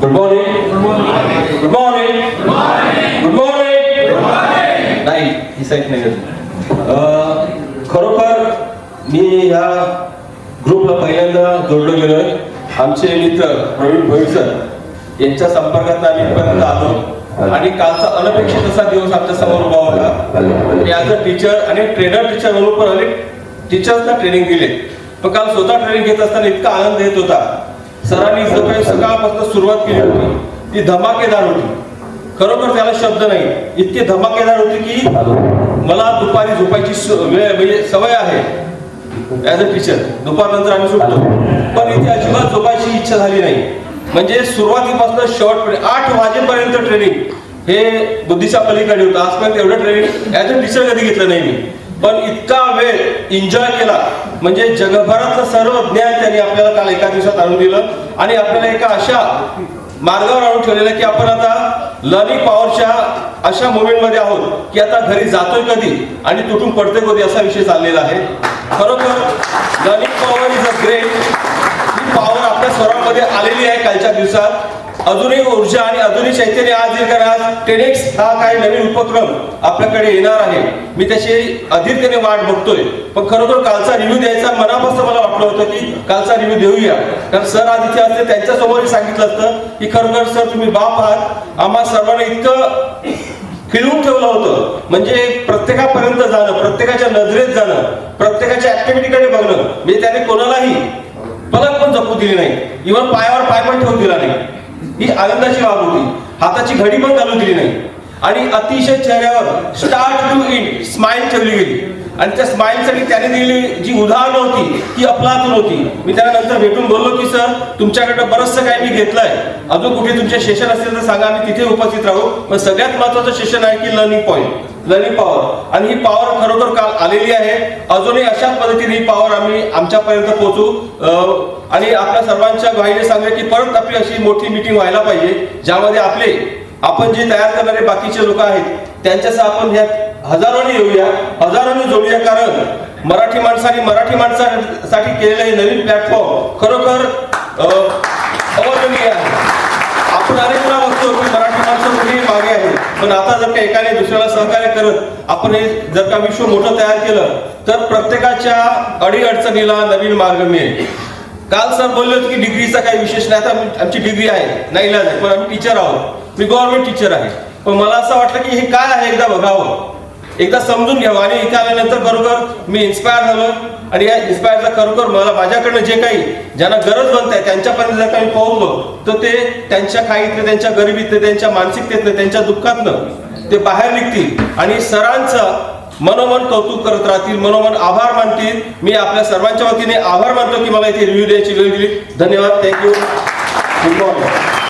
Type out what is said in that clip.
Good morning. Good morning. Good morning. नाही ही site नाही. खरोखर मी ह्या ग्रुपला पहिल्यांदा जोडलो गेलोय. आमचे मित्र प्रवीण भोईर सर यांच्या संपर्कात आम्ही इथपर्यंत आलो आणि कालचा अनपेक्षित असा दिवस आमच्या समोर उभा होता. मी ॲज अ टीचर आणि ट्रेनर टीचर म्हणून पण अनेक टीचर्सना ट्रेनिंग दिले. पण काल स्वतः ट्रेनिंग घेत असताना इतका आनंद येत होता. सरांनी जो काही सकाळपासून सुरुवात केली होती ती धमाकेदार होती. खरोखर त्याला शब्द नाही, इतकी धमाकेदार होती की मला दुपारी झोपायची म्हणजे सवय आहे ॲज अ टीचर. दुपारनंतर आम्ही सुटतो, पण इथे अजिबात झोपायची इच्छा झाली नाही. म्हणजे सुरुवातीपासून शेवट 8 वाजेपर्यंत ट्रेनिंग हे बुद्धीच्या पलीकडे होतं. आजपर्यंत एवढं ट्रेनिंग ॲज अ टीचर कधी घेतलं नाही मी, पण इतका वेळ एन्जॉय केला. म्हणजे जगभरातलं सर्व ज्ञान त्यांनी आपल्याला काल एका दिवसात आणून दिलं आणि आपल्याला एका अशा मार्गावर आणून ठेवलेलं की आपण आता लर्निंग पॉवरच्या अशा मोमेंटमध्ये आहोत की आता घरी जातोय कधी आणि तुटून पडतोय कधी असा विषय चाललेला आहे. खरोखर learning power is a great. He power आपल्या सर्वांमध्ये आलेली आहे कालच्या दिवसात. अजूनही ऊर्जा आणि अजूनही चैतन्य आज येणार. आज 10x हा काही नवीन उपक्रम आपल्याकडे येणार आहे. मी त्याची अधीरतेने वाट बघतोय. पण खरोखर कालचा रिव्ह्यू द्यायचा मनापासून मला वाटलं होतं की कालचा रिव्ह्यू देऊया, कारण सर आज इथे असते त्यांच्या समोरही सांगितलं असतं की खरोखर सर तुम्ही बाप आहात. आम्हा सर्वांना इतकं खिळवून ठेवलं होतं. म्हणजे प्रत्येकापर्यंत जाणं, प्रत्येकाच्या नजरेत जाणं, प्रत्येकाच्या ऍक्टिव्हिटीकडे बघणं. म्हणजे त्याने कोणालाही पलक पण जपू दिली नाही, इव्हन पायावर पाय पण ठेवू दिला नाही. ही आनंदाची बाब होती. हाताची घडी पण घालू दिली नाही आणि अतिशय चेहऱ्यावर स्टार्ट टू एंड स्माइल ठेवली गेली. आणि त्या स्माइलसाठी त्याने दिलेली जी उदाहरणं होती ती अफलातून होती. मी त्याला नंतर भेटून बोललो की सर तुमच्याकडं बरंचसं काही मी घेतलंय, अजून कुठे तुमचे सेशन असेल तर सांगा, आम्ही तिथे उपस्थित राहू. पण सगळ्यात महत्वाचं सेशन आहे की लर्निंग पॉईंट, लर्निंग पॉवर. आणि ही पॉवर खरोखर काल आलेली आहे. अजूनही अशाच पद्धतीने ही पॉवर आम्ही आमच्यापर्यंत पोहोचू आणि आपल्या सर्वांच्या ग्वाहीने सांगूया की परत आपली अशी मोठी मीटिंग व्हायला पाहिजे ज्यामध्ये आपण जे तयार करणारे बाकीचे लोक आहेत त्यांच्यासह आपण ह्या हजारोनी येऊया, हजारोनी जोडूया. कारण मराठी माणसासाठी केलेलं हे नवीन प्लॅटफॉर्म खरोखर अवर्णनीय आहे. आपण अनेक वेळा बघतो की मराठी माणसं कुठेही मागे आहे, पण आता जर का एकाने दुसऱ्याला सहकार्य करत आपण हे जर का विश्व मोठं तयार केलं तर प्रत्येकाच्या अडीअडचणीला नवीन मार्ग मिळेल. काल सर बोलले होते की डिग्रीचा काही विशेष नाही. आता आमची डिग्री आहे, नाही इलाज आहे, पण आम्ही टीचर आहोत. मी गव्हर्नमेंट टीचर आहे. पण मला असं वाटलं की हे काय आहे एकदा बघावं, एकदा समजून घ्यावं. आणि इथे आल्यानंतर खरोखर मी इन्स्पायर झालो आणि या इन्स्पायरचा खरोखर मला माझ्याकडनं जे काही ज्यांना गरज बनत आहे त्यांच्यापर्यंत जर काही पोहोचलो तर ते त्यांच्या खाईतलं, त्यांच्या गरिबीतलं, त्यांच्या मानसिकतेतलं, त्यांच्या दुःखातनं ते बाहेर निघतील आणि सरांचं मनोमन कौतुक करत राहतील, मनोमन आभार मानतील. मी आपल्या सर्वांच्या वतीने आभार मानतो की मला इथे रिव्ह्यू द्यायची वेळ दिली. धन्यवाद. थँक्यू. Good morning.